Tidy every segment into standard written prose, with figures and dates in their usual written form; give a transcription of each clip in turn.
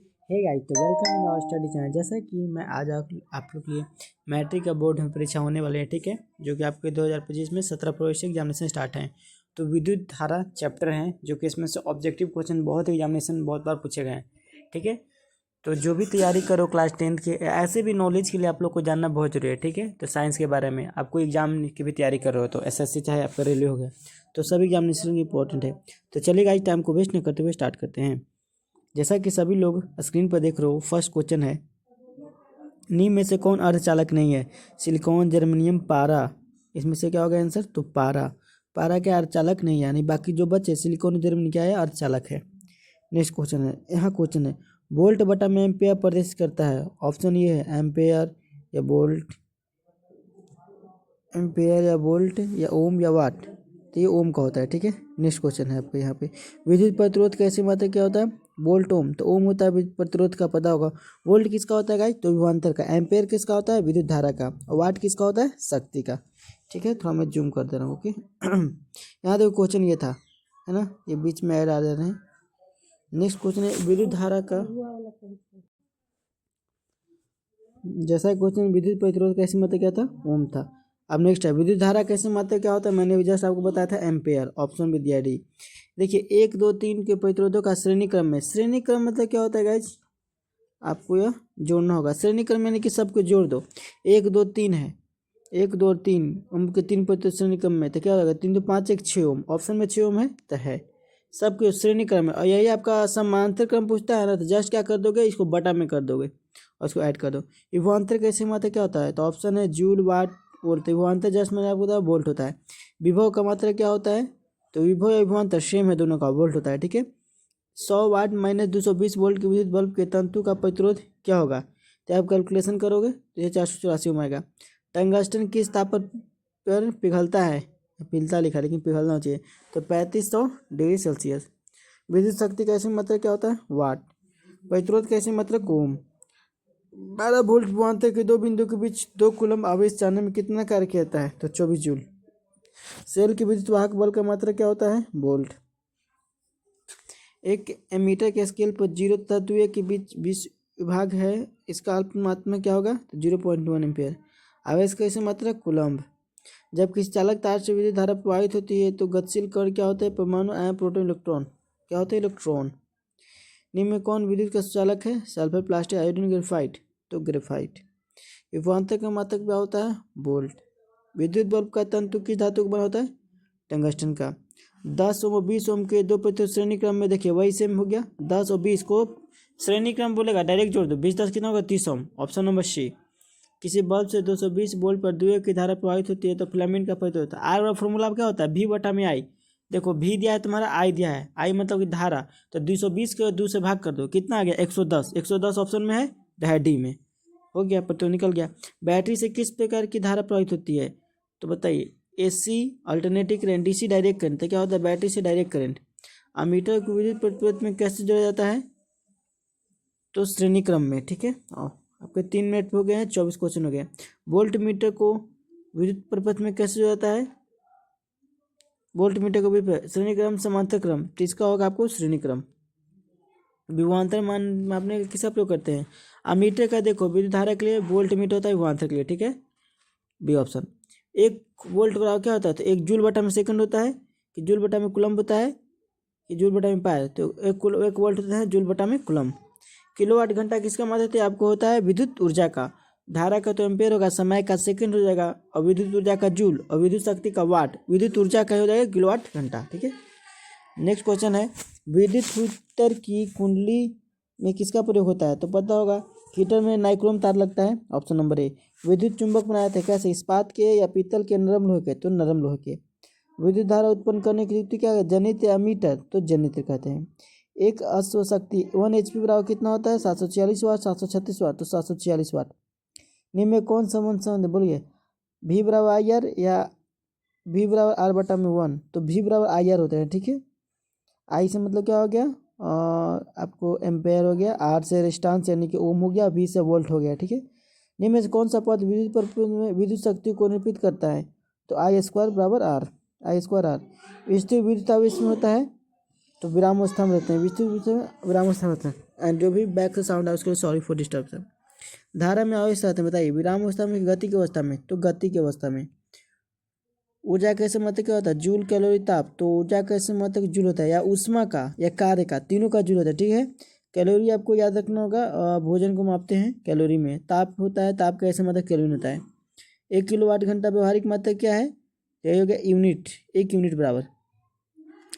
हे guys, तो welcome in our study channel. जैसा कि मैं आज आप लोग की मैट्रिक का बोर्ड में परीक्षा होने वाले हैं, ठीक है, जो कि आपके 2025 में 17 फरवरी से एग्जामिनेशन स्टार्ट हैं। तो विद्युत धारा चैप्टर हैं, जो कि इसमें से ऑब्जेक्टिव क्वेश्चन बहुत एग्जामिनेशन बहुत बार पूछे गए हैं, ठीक है। तो जो भी तैयारी करो क्लास 10th के, ऐसे भी नॉलेज के लिए आप लोग को जानना बहुत जरूरी है, ठीक है। तो साइंस के बारे में आपको एग्जाम की भी तैयारी कर रहे हो, तो एसएससी चाहे आपका रेलवे हो गया, तो सभी एग्जामिनेशन इंपॉर्टेंट है। तो चलिए गाइस, टाइम को वेस्ट नहीं करते हुए स्टार्ट करते हैं। जैसा कि सभी लोग स्क्रीन पर देख रहे हो, फर्स्ट क्वेश्चन है, नीम में से कौन अर्धचालक नहीं है? सिलिकॉन, जर्मेनियम, पारा। इसमें से क्या होगा आंसर? तो पारा। पारा क्या अर्धचालक नहीं है, यानी बाकी जो बचे सिलिकॉन, जर्मेनियम क्या है? अर्धचालक है। नेक्स्ट क्वेश्चन है, यहाँ क्वेश्चन है, वोल्ट बटा में एम्पेयर प्रदर्शित करता है। ऑप्शन ये है एम्पेयर या वोल्ट, एम्पेयर या वोल्ट या ओम या वाट। तो ये ओम का होता है, ठीक है। नेक्स्ट क्वेश्चन है आपको यहाँ पे, विद्युत प्रतिरोध का ऐसी मात्रा क्या होता है? Volt ohm. तो ओम होता है विद्युत प्रतिरोध का, पता होगा। वोल्ट किसका होता है गाइस? तो विभवांतर का। एम्पेयर किसका होता है? विद्युत धारा का। और वाट किसका होता है? शक्ति का, ठीक है। थोड़ा मैं जूम कर दे रहा हूँ, ओके। यहाँ देखो क्वेश्चन ये था, है ना, ये बीच में ऐड आ रहे हैं। नेक्स्ट क्वेश्चन है, विद्युत धारा का, जैसा क्वेश्चन विद्युत प्रतिरोध कैसी मात्रा क्या था? ओम था। अब नेक्स्ट है, विद्युत धारा कैसे मात्रा क्या होता है? मैंने भी जस्ट आपको बताया था एम्पेयर। ऑप्शन भी दिया डी। देखिए 1, 2, 3 के प्रतिरोधों का श्रेणी क्रम में, श्रेणी क्रम मतलब क्या होता है गाइज? आपको यह जोड़ना होगा। श्रेणी क्रम यानी कि सबको जोड़ दो। 1, 2, 3 है, 1, 2 और 3 ओम के 3 प्रतिरोध श्रेणी क्रम में, तो क्या होगा? 3, 2, 5, 1, 6 ओम। ऑप्शन में 6 ओम है, तो है सबके श्रेणी क्रम में। और यही आपका समांतर क्रम पूछता है ना, तो जस्ट क्या कर दोगे, इसको बटा में कर दोगे और उसको ऐड कर दो। विभवांतर कैसे मात्रा क्या होता है? तो ऑप्शन है जूल, वाट, वोल्ट। विभवांतर जस्ट मैंने आपको बताया वोल्ट होता है। विभव का मात्रा क्या होता है? तो विभव या विभवांतर सेम है दोनों का, वोल्ट होता है, ठीक है। 100 वाट माइनस 220 वोल्ट के विद्युत बल्ब के तंतु का प्रतिरोध क्या होगा? तो आप कैलकुलेशन करोगे तो ये 484 ओम आएगा। टंगस्टन किस तापमान पर पिघलता है? पिघलता लिखा, लेकिन पिघलना चाहिए। तो 3500 डिग्री सेल्सियस। विद्युत शक्ति कैसे मात्रा क्या होता है? वाट। प्रतिरोध कैसे मात्रा? ओम। 12 वोल्ट विभवांतर के दो बिंदु के बीच 2 कूलम आवेश जानने में कितना कार्य करता है? तो 24 जूल। सेल के विद्युत वाहक बल का मात्रा क्या होता है? वोल्ट। एक एमीटर के स्केल पर 0 तथा 2 के बीच 20 विभाग है, इसका अल्पमात्रा क्या होगा? तो 0.1 एम्पियर। आवेश कैसे मात्रा? कूलम्ब। जब किसी चालक तार से विद्युत धारा प्रवाहित होती है तो गतिशील कण क्या होता है? परमाणु, आयन, प्रोटॉन, इलेक्ट्रॉन। क्या होते हैं? इलेक्ट्रॉन। निम्न में कौन विद्युत का सुचालक है? Sulphur, plastic, iodine, graphite. तो ग्रेफाइट। विभवांतर का मात्रक क्या होता है? वोल्ट। विद्युत बल्ब का तंतु किस धातु का बना होता है? टंगस्टन का। 10 ओम और 20 ओम के दो प्रतिरोध श्रेणी क्रम में, देखिए वही सेम हो गया। 10 और 20 को श्रेणी क्रम बोलेगा, डायरेक्ट जोड़ दो। 20 10 कितना होगा? 30 ओम। ऑप्शन नंबर सी। किसी बल्ब से 220 वोल्ट पर द्वितीय की धारा प्रवाहित होती है तो फिलामेंट का प्रतिरोध होता है। आर वाला फॉर्मूला क्या होता है? भी बटा में आई। देखो भी दिया है तुम्हारा, आई दिया है। आई मतलब कि धारा, तो 220 के 2 से भाग कर दो, कितना आ गया? 110। 110 ऑप्शन में है, तो है डी में। हो गया, पर तो निकल गया। बैटरी से किस प्रकार की धारा प्रवाहित होती है? तो बताइए, AC, alternative current, DC direct current. तो क्या होता है? बैटरी से डायरेक्ट करंट। अमीटर को विद्युत प्रतिरोध में कैसे जोड़ा जाता है? तो श्रेणी क्रम में, ठीक है। आपके 3 मिनट हो गए हैं, 24 क्वेश्चन हो गए। वोल्ट मीटर को विद्युत प्रपथ में कैसे जोड़ा जाता है? वोल्ट मीटर को भी श्रेणी क्रम, समांतर क्रम। तो इसका होगा आपको श्रेणी क्रम। विभवांतर मान मापने का किसका प्रयोग करते हैं? अमीटर का देखो विद्युत धारा के लिए, वोल्ट मीटर होता है विभवांतर के लिए, ठीक है। B option. 1 वोल्ट बराबर क्या होता है? तो 1 जूल बटा में सेकंड होता है, कि जूल बटा में कूलम्ब होता है, कि जूल बटा में पाए। तो 1 वोल्ट होता है जूल बटा में कूलम्ब। किलोवाट घंटा किसका मात्रक आपको होता है? विद्युत ऊर्जा का। धारा का तो एम्पेयर होगा, समय का सेकंड हो जाएगा, और विद्युत ऊर्जा का जूल, और विद्युत शक्ति का वाट। विद्युत ऊर्जा का हो जाएगा किलोवाट घंटा, ठीक है। नेक्स्ट क्वेश्चन है, विद्युत हीटर की कुंडली में किसका प्रयोग होता है? तो पता होगा, हीटर में नाइक्रोम तार लगता है। Option number A. विद्युत चुंबक बनाए थे कैसे? इस्पात के या पीतल के, नरम लोहे के? तो नरम लोहे के। विद्युत धारा उत्पन्न करने की युक्ति क्या है? जनित्र या मीटर? तो जनित्र कहते हैं। एक अश्व शक्ति 1 HP बराबर कितना होता है? 746 वाट, 736 वाट। तो 746 वाट। निम्न में कौन संबंध बोलिए, भी बराबर आई आर या भी बराबर आर बटा में 1? तो भी बराबर आई आर होते हैं, ठीक है। आई से मतलब क्या हो गया? आपको एम्पेयर हो गया। आर से रेजिस्टेंस यानी कि ओम हो गया। वी से वोल्ट हो गया, ठीक है। निम्न में से कौन सा पद विद्युत पर में विद्युत शक्ति को निरूपित करता है? तो आई स्क्वायर बराबर आर, आई स्क्वायर आर। स्थिर विद्युत आवेश में होता है, तो विरामावस्था में रहते हैं। विद्युत विरामावस्था में होता है। एंड जो भी बैक से साउंड है उसके लिए सॉरी फॉर डिस्टर्बेंस। धारा में आवेश रहते हैं, बताइए विराम अवस्था में, गति की अवस्था में, तो गति की अवस्था में। ऊर्जा कैसे मतलब क्या होता है, जूल कैलोरी ताप, तो ऊर्जा कैसे मतलब जूल होता है, या ऊष्मा का या कार्य का, तीनों का जूल होता है, ठीक है। कैलोरी आपको याद रखना होगा, भोजन को मापते हैं कैलोरी में। ताप होता है, ताप कैसे मतलब कैलोरी होता है। 1 किलोवाट घंटा व्यवहारिक मात्रक क्या है, यही हो गया यूनिट, 1 यूनिट बराबर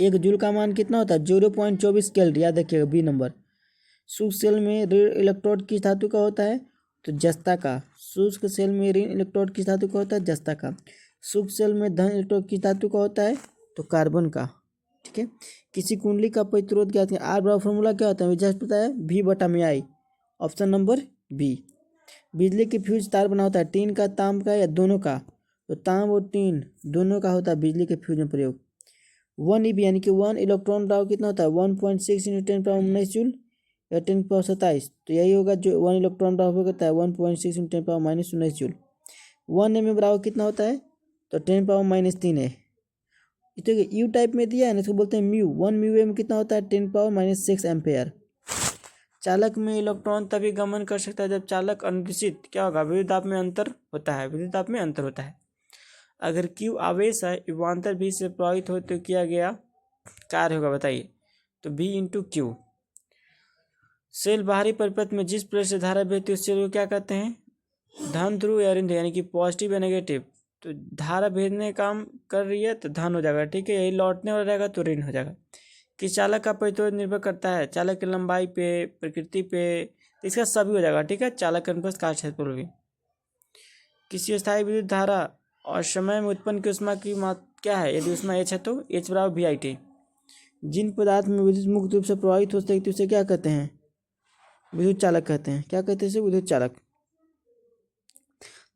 1 जूल का मान कितना होता है, 0.24 कैलोरी, याद रखिएगा बी नंबर। शुष्क सेल में ऋण इलेक्ट्रोड किस धातु का होता है, तो जस्ता का। शुष्क सेल में ऋण इलेक्ट्रोड किस धातु का होता है, जस्ता का। शुष्क सेल में धन इलेक्ट्रोड किस धातु का होता है, तो कार्बन का, ठीक है। किसी कुंडली का प्रतिरोध क्या होता है, आर बराबर फॉर्मूला क्या होता है, जस्ट पता है, V बटा में आई, ऑप्शन नंबर बी। बिजली की फ्यूज तार बना होता है, टीन का, तांब का, या दोनों का, तो तांब और टीन दोनों का होता है बिजली के फ्यूज में प्रयोग। 1 eV यानी कि 1 इलेक्ट्रॉन दाव कितना होता है, 1.6 × 10⁻⁹ जूल या 10⁻27, तो यही होगा जो 1 इलेक्ट्रॉन दाव होता है 1.6 × 10⁻⁹ जूल। 1 mm बराबर कितना होता है, तो 10⁻³ है। तो यू टाइप में दिया है ना, इसको बोलते हैं म्यू। 1 म्यू कितना होता है, 10⁻⁻6 एम्पेयर। चालक में इलेक्ट्रॉन तभी गमन कर सकता है जब चालक अनुदिशित क्या होगा, विद्युत दाब में अंतर होता है, विद्युत दाब में अंतर होता है। अगर Q आवेश है, विभवांतर V से प्रभावित हो तो किया गया कार्य होगा, बताइए, तो V × Q। सेल बाहरी परिपथ में जिस प्रकार से धारा बहती है उस सेल को क्या कहते हैं, धन ध्रुव या ऋण ध्रुव, यानी कि पॉजिटिव या नेगेटिव। तो धारा भेजने काम कर रही है तो धन हो जाएगा, ठीक है। यही लौटने वाला रहेगा तो ऋण हो जाएगा। किस चालक का प्रतिरोध निर्भर करता है, चालक की लंबाई पे, प्रकृति पे, तो इसका सभी हो जाएगा, ठीक है। चालक के अनुप्रस्थ कार्य क्षेत्र पर भी। किसी स्थायी विद्युत धारा और समय में उत्पन्न की ऊष्मा की मात्रा क्या है, यदि ऊष्मा H है तो H बराबर VIT। जिन पदार्थ में विद्युत मुक्त रूप से प्रवाहित हो सकती है उसे क्या कहते हैं, विद्युत चालक कहते हैं। क्या कहते हैं इसे, विद्युत चालक।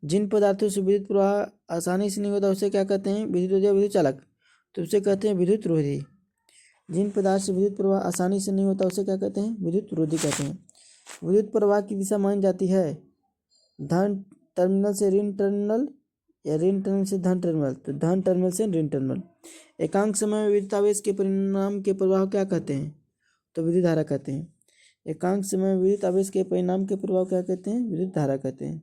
जिन पदार्थों से विद्युत प्रवाह आसानी से नहीं होता उसे क्या कहते हैं, विद्युत रोधी या विद्युत चालक, तो उसे कहते हैं विद्युत रोधी। जिन पदार्थ से विद्युत प्रवाह आसानी से नहीं होता उसे क्या कहते हैं, विद्युत रोधी कहते हैं। विद्युत प्रवाह की दिशा मानी जाती है धन टर्मिनल से ऋण टर्मिनल या ऋण टर्मिनल से धन टर्मिनल, तो धन टर्मिनल से ऋण टर्मिनल। एकांक समय में विद्युत आवेश के परिणाम के प्रवाह क्या कहते हैं, तो विद्युत धारा कहते हैं। एकांक समय में विद्युत आवेश के परिणाम के प्रभाव क्या कहते हैं, विद्युत धारा कहते हैं।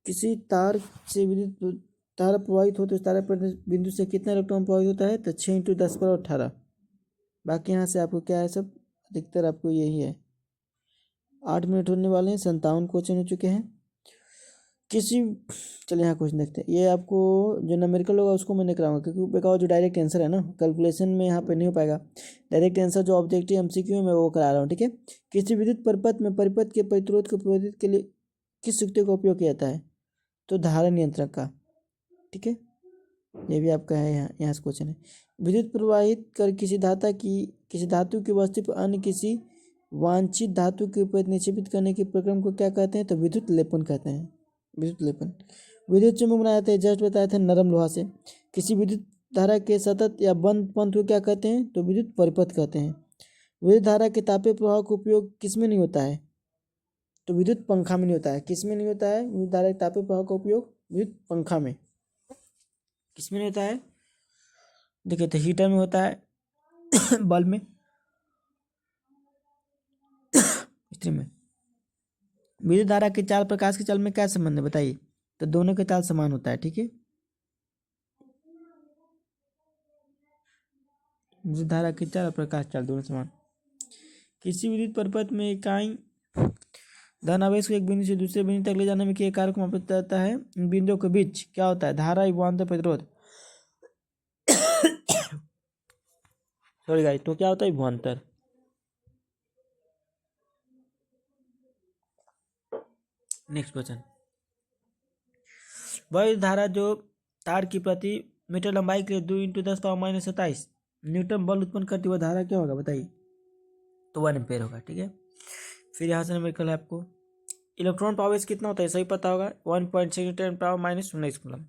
किसी तार से विद्युत धारा प्रवाहित हो तो इस तारा पर बिंदु से कितना इलेक्ट्रॉन प्रवाहित होता है, तो 6 × 10⁻18। बाकी यहाँ से आपको क्या है, सब अधिकतर आपको यही है। 8 मिनट होने वाले हैं, 57 क्वेश्चन हो चुके हैं। किसी चलिए यहाँ क्वेश्चन देखते हैं। ये आपको जो न्यूमेरिकल होगा उसको मैं नहीं कराऊंगा, क्योंकि बेकार जो डायरेक्ट आंसर है ना, कैलकुलेशन में यहाँ पे नहीं हो पाएगा। डायरेक्ट आंसर जो ऑब्जेक्टिव MCQ है मैं वो करा रहा हूँ, ठीक है। किसी विद्युत परिपथ में परिपथ के प्रतिरोध को प्रभावित के लिए किस युक्ति का उपयोग किया जाता है, तो धारा नियंत्रक का, ठीक है। ये भी आपका है, यहाँ से क्वेश्चन है। विद्युत प्रवाहित कर किसी धातु की वस्तु पर अन्य किसी वांछित धातु के ऊपर निक्षेपित करने के प्रक्रम को क्या कहते हैं, तो विद्युत लेपन कहते हैं, विद्युत लेपन। विद्युत चुम्बक बनाया जाता है, जस्ट बताया था, नरम लोहा से। किसी विद्युत धारा के सतत या बंद पंथ को क्या कहते हैं, तो विद्युत परिपथ कहते हैं। विद्युत धारा के तापीय प्रवाह का उपयोग किस में नहीं होता है, तो विद्युत पंखा में नहीं होता है। किस में नहीं होता है, विद्युत धारा के तापीय प्रवाह का उपयोग विद्युत पंखा में। किस में नहीं होता है, देखिए तो हीटर में होता है बल्ब में, इस्त्री में। विद्युत धारा के चाल प्रकाश के चाल में क्या संबंध है, बताइए, तो दोनों के चाल समान होता है, ठीक है। विद्युत धारा के चाल और प्रकाश चाल दोनों समान। किसी विद्युत परिपथ में इकाई धन आवेश को एक बिंदु से दूसरे बिंदु तक ले जाने में किए कार्य को मापा जाता है। इन बिंदुओं के बीच क्या होता है, धारा, विभवांतर, प्रतिरोध। सॉरी गाइस, तो क्या होता है, विभवांतर। Next question. वह धारा जो तार की प्रति मीटर लंबाई के लिए 2 × 10⁻27 न्यूटन बल उत्पन्न करती वह धारा क्या होगा, बताइए, तो 1 एम्पेयर होगा, ठीक है। फिर यहाँ से नंबर है आपको इलेक्ट्रॉन का आवेश कितना होता है, सही पता होगा, 1.6 × 10⁻⁹ coulomb,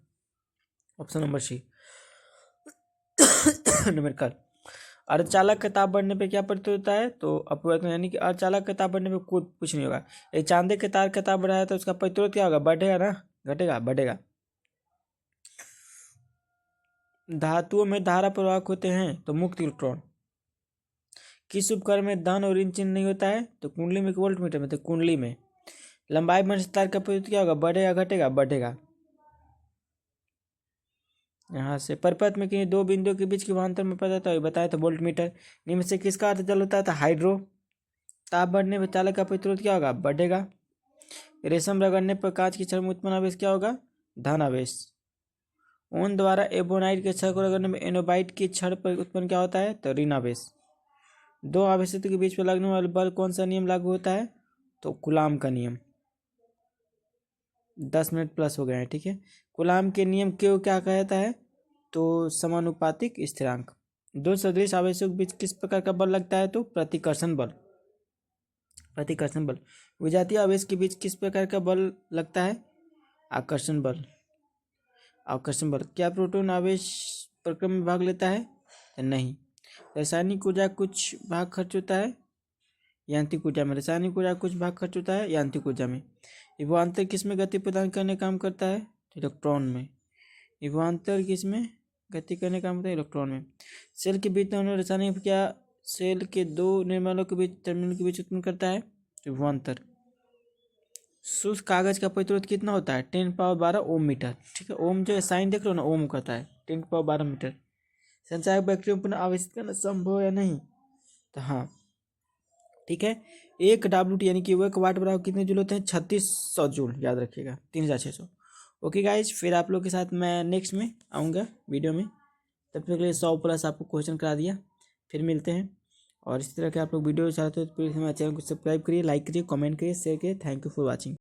option number C number. अर्धचालक का ताप बढ़ने पे क्या प्रतीत होता है, तो अपवर्तन, यानी कि अर्धचालक का ताप बढ़ने पे कुछ नहीं होगा। एक चांदी के तार का ताप बढ़ाया तो उसका प्रतिरोध क्या होगा, बढ़ेगा ना, घटेगा, बढ़ेगा। धातुओं में धारा प्रवाहक होते हैं तो मुक्त इलेक्ट्रॉन। किस उपकरण में धन और ऋण चिन्ह नहीं होता है? तो कुंडली में कि वोल्टमीटर में? तो कुंडली में। लंबाई में तार का परिवर्तन क्या होगा? बढ़ेगा घटेगा? बढ़ेगा। यहाँ से परिपथ में किन्हीं दो बिंदुओं के बीच की विभवांतर में पता था बताया था वोल्टमीटर। निम्न से किसका अर्थ जल होता है? तो हाइड्रो। ताप बढ़ने पर चालक का प्रतिरोध क्या होगा? बढ़ेगा। रेशम रगड़ने पर कांच की छड़ में उत्पन्न आवेश क्या होगा? धन आवेश। ऊन द्वारा एबोनाइट के छड़ को रगड़ने में एनोबाइट की छड़ पर उत्पन्न क्या होता है? तो ऋण आवेश। दो आवेशों के बीच में लगने वाले बल कौन सा नियम लागू होता है? तो कूलाम का नियम। 10 मिनट प्लस हो गए हैं, ठीक है। कूलाम के नियम क्यों क्या कहता है? तो समानुपातिक स्थिरांक। दो सदृश आवेशों के बीच किस प्रकार का बल लगता है? तो प्रतिकर्षण बल। प्रतिकर्षण बल। विजातीय आवेश के बीच किस प्रकार का बल लगता है? आकर्षण बल। आकर्षण बल। क्या प्रोटॉन आवेश प्रक्रम में भाग लेता है? नहीं। रासायनिक ऊर्जा कुछ भाग खर्च होता है यांत्रिक ऊर्जा में। रासायनिक ऊर्जा कुछ भाग खर्च होता है यांत्रिक ऊर्जा में। विभवांतर किस में गति प्रदान करने का काम करता है? इलेक्ट्रॉन में। विभवांतर किस में गति करने का काम करता है? इलेक्ट्रॉन में। सेल के बीच में रासायनिक क्या सेल के दो निर्मलों के बीच टर्मिनल के बीच उत्पन्न करता है? विभवांतर। शुष्क कागज का प्रतिरोध कितना होता है? 10⁻12 ओम मीटर, ठीक है। ओम जो है साइन देख लो ना, ओम करता है 10⁻12 मीटर। संचायक बैक्टीरियम पुनः आवेशित करना संभव है या नहीं? तो हाँ, ठीक है। 1 WT यानी कि 1 वाट बराबर कितने जूल होते हैं? 3600 जूल, याद रखिएगा 3600। ओके गाइज, फिर आप लोग के साथ मैं नेक्स्ट में आऊँगा वीडियो में। तब तक के लिए 100+ आपको क्वेश्चन करा दिया। फिर मिलते हैं। और इस तरह के आप लोग वीडियो चाहते हो तो प्लीज़ हमारे चैनल को सब्सक्राइब करिए, लाइक करिए, कमेंट करिए, शेयर करिए। Thank you for watching.